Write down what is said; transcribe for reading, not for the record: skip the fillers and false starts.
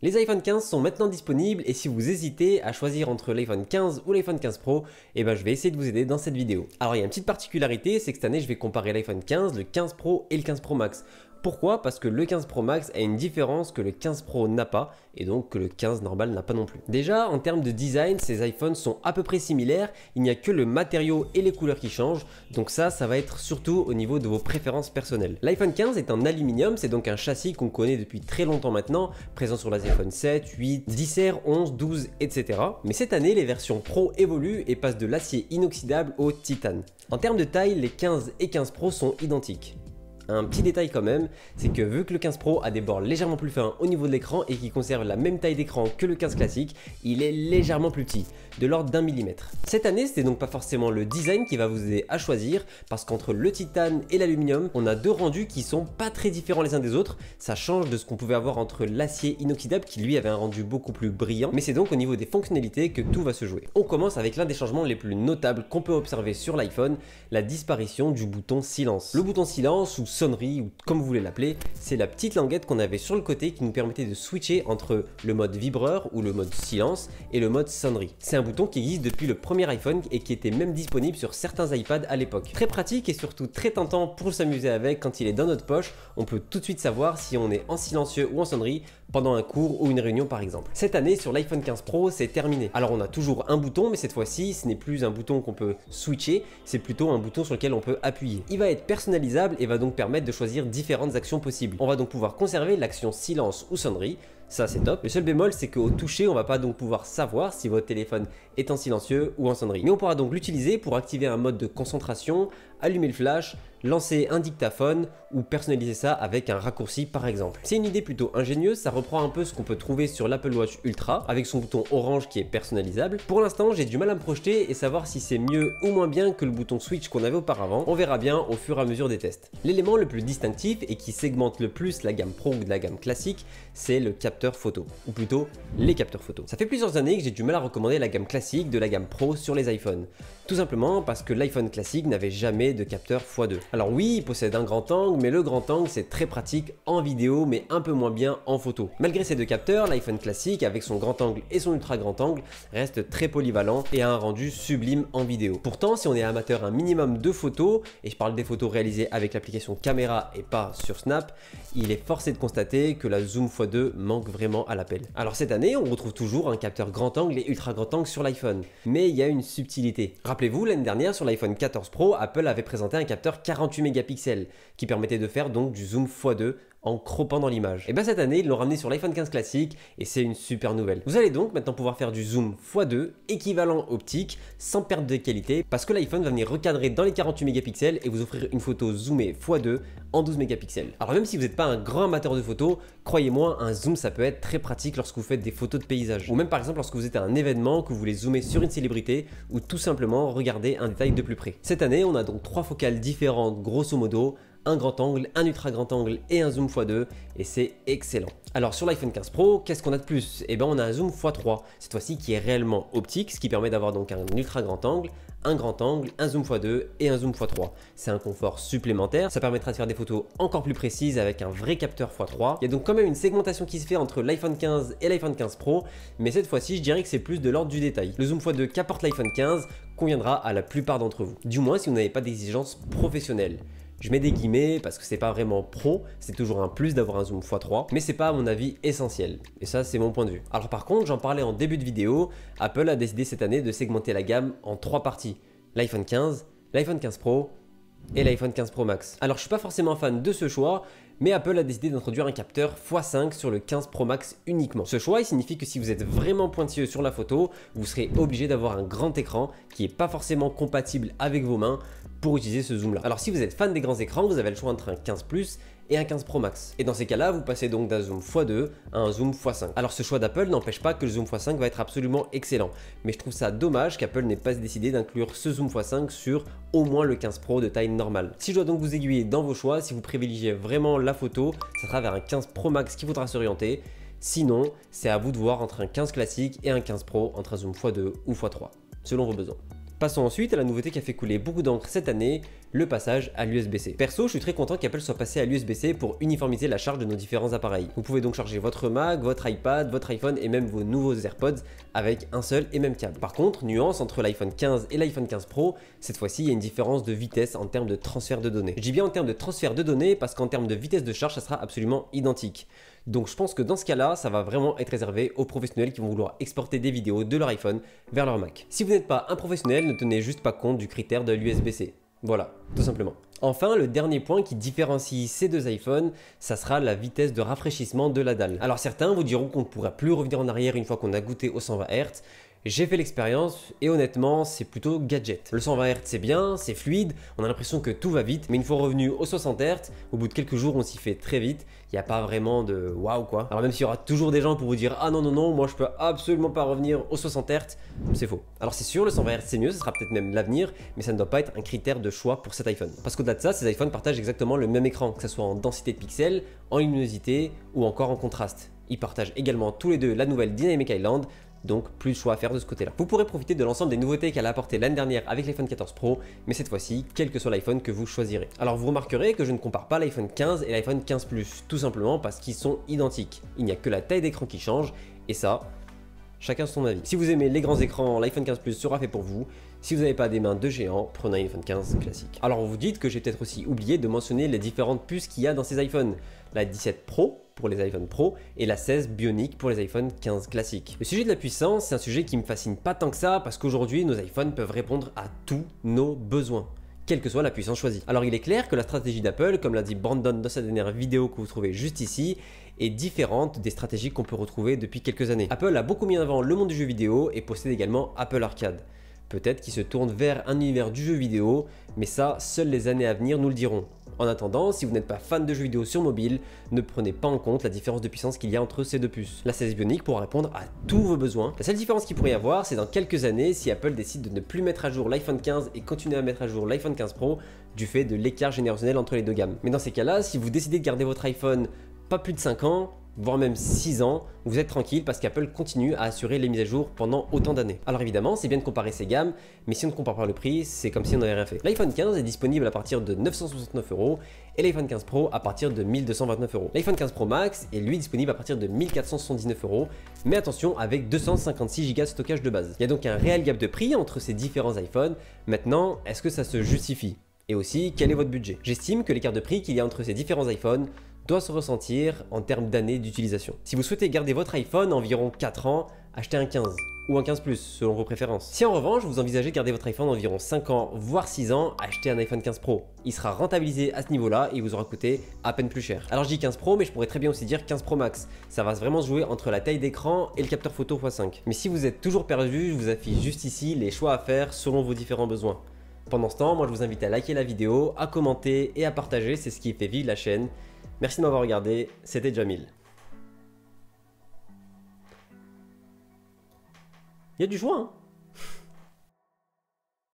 Les iPhone 15 sont maintenant disponibles et si vous hésitez à choisir entre l'iPhone 15 ou l'iPhone 15 Pro, je vais essayer de vous aider dans cette vidéo. Alors il y a une petite particularité, c'est que cette année je vais comparer l'iPhone 15, le 15 Pro et le 15 Pro Max. Pourquoi? Parce que le 15 Pro Max a une différence que le 15 Pro n'a pas et donc que le 15 normal n'a pas non plus. Déjà en termes de design, ces iPhones sont à peu près similaires, il n'y a que le matériau et les couleurs qui changent, donc ça va être surtout au niveau de vos préférences personnelles. L'iPhone 15 est en aluminium, c'est donc un châssis qu'on connaît depuis très longtemps maintenant, présent sur les iPhone 7, 8, 10R, 11, 12, etc. Mais cette année, les versions Pro évoluent et passent de l'acier inoxydable au titane. En termes de taille, les 15 et 15 Pro sont identiques. Un petit détail quand même, c'est que vu que le 15 Pro a des bords légèrement plus fins au niveau de l'écran et qui conserve la même taille d'écran que le 15 classique, il est légèrement plus petit, de l'ordre d'1 mm. Cette année, c'est donc pas forcément le design qui va vous aider à choisir, parce qu'entre le titane et l'aluminium, on a deux rendus qui sont pas très différents les uns des autres. Ça change de ce qu'on pouvait avoir entre l'acier inoxydable qui lui avait un rendu beaucoup plus brillant, mais c'est donc au niveau des fonctionnalités que tout va se jouer. On commence avec l'un des changements les plus notables qu'on peut observer sur l'iPhone, la disparition du bouton silence. Le bouton silence ou sonnerie ou comme vous voulez l'appeler, c'est la petite languette qu'on avait sur le côté qui nous permettait de switcher entre le mode vibreur ou le mode silence et le mode sonnerie. C'est un bouton qui existe depuis le premier iPhone et qui était même disponible sur certains iPads à l'époque. Très pratique et surtout très tentant pour s'amuser avec quand il est dans notre poche, on peut tout de suite savoir si on est en silencieux ou en sonnerie pendant un cours ou une réunion par exemple. Cette année sur l'iPhone 15 Pro c'est terminé. Alors on a toujours un bouton mais cette fois-ci ce n'est plus un bouton qu'on peut switcher, c'est plutôt un bouton sur lequel on peut appuyer. Il va être personnalisable et va donc permettre de choisir différentes actions possibles. On va donc pouvoir conserver l'action silence ou sonnerie. Ça c'est top. Le seul bémol c'est qu'au toucher on va pas donc pouvoir savoir si votre téléphone est en silencieux ou en sonnerie. Mais on pourra donc l'utiliser pour activer un mode de concentration, allumer le flash, lancer un dictaphone ou personnaliser ça avec un raccourci par exemple. C'est une idée plutôt ingénieuse, ça reprend un peu ce qu'on peut trouver sur l'Apple Watch Ultra avec son bouton orange qui est personnalisable. Pour l'instant j'ai du mal à me projeter et savoir si c'est mieux ou moins bien que le bouton switch qu'on avait auparavant. On verra bien au fur et à mesure des tests. L'élément le plus distinctif et qui segmente le plus la gamme Pro ou de la gamme classique, c'est le capteur photo, ou plutôt les capteurs photo. Ça fait plusieurs années que j'ai du mal à recommander la gamme classique de la gamme Pro sur les iPhones. Tout simplement parce que l'iPhone classique n'avait jamais de capteur x2. Alors oui, il possède un grand angle, mais le grand angle c'est très pratique en vidéo, mais un peu moins bien en photo. Malgré ces deux capteurs, l'iPhone classique avec son grand angle et son ultra grand angle reste très polyvalent et a un rendu sublime en vidéo. Pourtant, si on est amateur un minimum de photos, et je parle des photos réalisées avec l'application caméra et pas sur Snap, il est forcé de constater que la zoom x2 manque vraiment à l'appel. Alors cette année, on retrouve toujours un capteur grand angle et ultra grand angle sur l'iPhone, mais il y a une subtilité. Rappelez-vous, l'année dernière sur l'iPhone 14 Pro, Apple avait présenté un capteur 48 mégapixels qui permettait de faire donc du zoom x2 en croppant dans l'image. Et bien cette année, ils l'ont ramené sur l'iPhone 15 classique et c'est une super nouvelle. Vous allez donc maintenant pouvoir faire du zoom x2 équivalent optique sans perte de qualité parce que l'iPhone va venir recadrer dans les 48 mégapixels et vous offrir une photo zoomée x2 en 12 mégapixels. Alors même si vous n'êtes pas un grand amateur de photos, croyez-moi, un zoom ça peut être très pratique lorsque vous faites des photos de paysage ou même par exemple lorsque vous êtes à un événement, que vous voulez zoomer sur une célébrité ou tout simplement regarder un détail de plus près. Cette année, on a donc 3 focales différentes grosso modo, un grand angle, un ultra grand angle et un zoom x2 et c'est excellent. Alors sur l'iPhone 15 Pro, qu'est-ce qu'on a de plus? Eh bien on a un zoom x3, cette fois-ci qui est réellement optique, ce qui permet d'avoir donc un ultra grand angle, un zoom x2 et un zoom x3. C'est un confort supplémentaire, ça permettra de faire des photos encore plus précises avec un vrai capteur x3. Il y a donc quand même une segmentation qui se fait entre l'iPhone 15 et l'iPhone 15 Pro, mais cette fois-ci je dirais que c'est plus de l'ordre du détail. Le zoom x2 qu'apporte l'iPhone 15 conviendra à la plupart d'entre vous, du moins si vous n'avez pas d'exigence professionnelle. Je mets des guillemets parce que c'est pas vraiment pro, c'est toujours un plus d'avoir un zoom x3, mais c'est pas à mon avis essentiel. Et ça c'est mon point de vue. Alors par contre, j'en parlais en début de vidéo, Apple a décidé cette année de segmenter la gamme en 3 parties. L'iPhone 15, l'iPhone 15 Pro et l'iPhone 15 Pro Max. Alors je suis pas forcément fan de ce choix, mais Apple a décidé d'introduire un capteur x5 sur le 15 Pro Max uniquement. Ce choix il signifie que si vous êtes vraiment pointilleux sur la photo, vous serez obligé d'avoir un grand écran qui n'est pas forcément compatible avec vos mains pour utiliser ce zoom là. Alors si vous êtes fan des grands écrans, vous avez le choix entre un 15 Plus et un 15 Pro Max. Et dans ces cas-là, vous passez donc d'un zoom x2 à un zoom x5. Alors ce choix d'Apple n'empêche pas que le zoom x5 va être absolument excellent, mais je trouve ça dommage qu'Apple n'ait pas décidé d'inclure ce zoom x5 sur au moins le 15 Pro de taille normale. Si je dois donc vous aiguiller dans vos choix, si vous privilégiez vraiment la photo, ça sera vers un 15 Pro Max qu'il faudra s'orienter. Sinon, c'est à vous de voir entre un 15 classique et un 15 Pro, entre un zoom x2 ou x3, selon vos besoins. Passons ensuite à la nouveauté qui a fait couler beaucoup d'encre cette année, le passage à l'USB-C. Perso, je suis très content qu'Apple soit passé à l'USB-C pour uniformiser la charge de nos différents appareils. Vous pouvez donc charger votre Mac, votre iPad, votre iPhone et même vos nouveaux AirPods avec un seul et même câble. Par contre, nuance entre l'iPhone 15 et l'iPhone 15 Pro, cette fois-ci il y a une différence de vitesse en termes de transfert de données. Je dis bien en termes de transfert de données parce qu'en termes de vitesse de charge, ça sera absolument identique. Donc je pense que dans ce cas-là, ça va vraiment être réservé aux professionnels qui vont vouloir exporter des vidéos de leur iPhone vers leur Mac. Si vous n'êtes pas un professionnel, ne tenez juste pas compte du critère de l'USB-C. Voilà, tout simplement. Enfin, le dernier point qui différencie ces deux iPhones, ça sera la vitesse de rafraîchissement de la dalle. Alors certains vous diront qu'on ne pourra plus revenir en arrière une fois qu'on a goûté au 120 Hz. J'ai fait l'expérience et honnêtement, c'est plutôt gadget. Le 120 Hz c'est bien, c'est fluide, on a l'impression que tout va vite, mais une fois revenu au 60 Hz, au bout de quelques jours on s'y fait très vite, il n'y a pas vraiment de waouh quoi. Alors même s'il y aura toujours des gens pour vous dire ah non non non, moi je peux absolument pas revenir au 60 Hz, c'est faux. Alors c'est sûr, le 120 Hz c'est mieux, ce sera peut-être même l'avenir, mais ça ne doit pas être un critère de choix pour cet iPhone. Parce qu'au-delà de ça, ces iPhones partagent exactement le même écran, que ce soit en densité de pixels, en luminosité ou encore en contraste. Ils partagent également tous les deux la nouvelle Dynamic Island, donc plus de choix à faire de ce côté-là. Vous pourrez profiter de l'ensemble des nouveautés qu'elle a apportées l'année dernière avec l'iPhone 14 Pro, mais cette fois-ci, quel que soit l'iPhone que vous choisirez. Alors vous remarquerez que je ne compare pas l'iPhone 15 et l'iPhone 15 Plus, tout simplement parce qu'ils sont identiques. Il n'y a que la taille d'écran qui change, et ça, chacun son avis. Si vous aimez les grands écrans, l'iPhone 15 Plus sera fait pour vous. Si vous n'avez pas des mains de géant, prenez un iPhone 15 classique. Alors vous dites que j'ai peut-être aussi oublié de mentionner les différentes puces qu'il y a dans ces iPhones. La 17 Pro pour les iPhone Pro et la 16 Bionic pour les iPhone 15 classiques. Le sujet de la puissance, c'est un sujet qui me fascine pas tant que ça parce qu'aujourd'hui nos iPhones peuvent répondre à tous nos besoins, quelle que soit la puissance choisie. Alors il est clair que la stratégie d'Apple, comme l'a dit Brandon dans sa dernière vidéo que vous trouvez juste ici, est différente des stratégies qu'on peut retrouver depuis quelques années. Apple a beaucoup mis en avant le monde du jeu vidéo et possède également Apple Arcade. Peut-être qu'il se tourne vers un univers du jeu vidéo, mais ça, seules les années à venir nous le diront. En attendant, si vous n'êtes pas fan de jeux vidéo sur mobile, ne prenez pas en compte la différence de puissance qu'il y a entre ces deux puces. La 16 Bionic pourra répondre à tous vos besoins. La seule différence qu'il pourrait y avoir, c'est dans quelques années si Apple décide de ne plus mettre à jour l'iPhone 15 et continuer à mettre à jour l'iPhone 15 Pro du fait de l'écart générationnel entre les deux gammes. Mais dans ces cas-là, si vous décidez de garder votre iPhone pas plus de 5 ans, voire même 6 ans, vous êtes tranquille parce qu'Apple continue à assurer les mises à jour pendant autant d'années. Alors évidemment, c'est bien de comparer ces gammes, mais si on ne compare pas le prix, c'est comme si on n'avait rien fait. L'iPhone 15 est disponible à partir de 969 € et l'iPhone 15 Pro à partir de 1229 €. L'iPhone 15 Pro Max est lui disponible à partir de 1479 €, mais attention avec 256 Go de stockage de base. Il y a donc un réel gap de prix entre ces différents iPhones. Maintenant, est-ce que ça se justifie? Et aussi, quel est votre budget? J'estime que l'écart de prix qu'il y a entre ces différents iPhones doit se ressentir en termes d'années d'utilisation. Si vous souhaitez garder votre iPhone environ 4 ans, achetez un 15 ou un 15 Plus selon vos préférences. Si en revanche vous envisagez de garder votre iPhone environ 5 ans voire 6 ans, achetez un iPhone 15 Pro. Il sera rentabilisé à ce niveau-là et il vous aura coûté à peine plus cher. Alors je dis 15 Pro mais je pourrais très bien aussi dire 15 Pro Max. Ça va vraiment se jouer entre la taille d'écran et le capteur photo x5. Mais si vous êtes toujours perdu, je vous affiche juste ici les choix à faire selon vos différents besoins. Pendant ce temps, moi je vous invite à liker la vidéo, à commenter et à partager, c'est ce qui fait vivre la chaîne. Merci de m'avoir regardé, c'était Jamil. Il y a du choix, hein.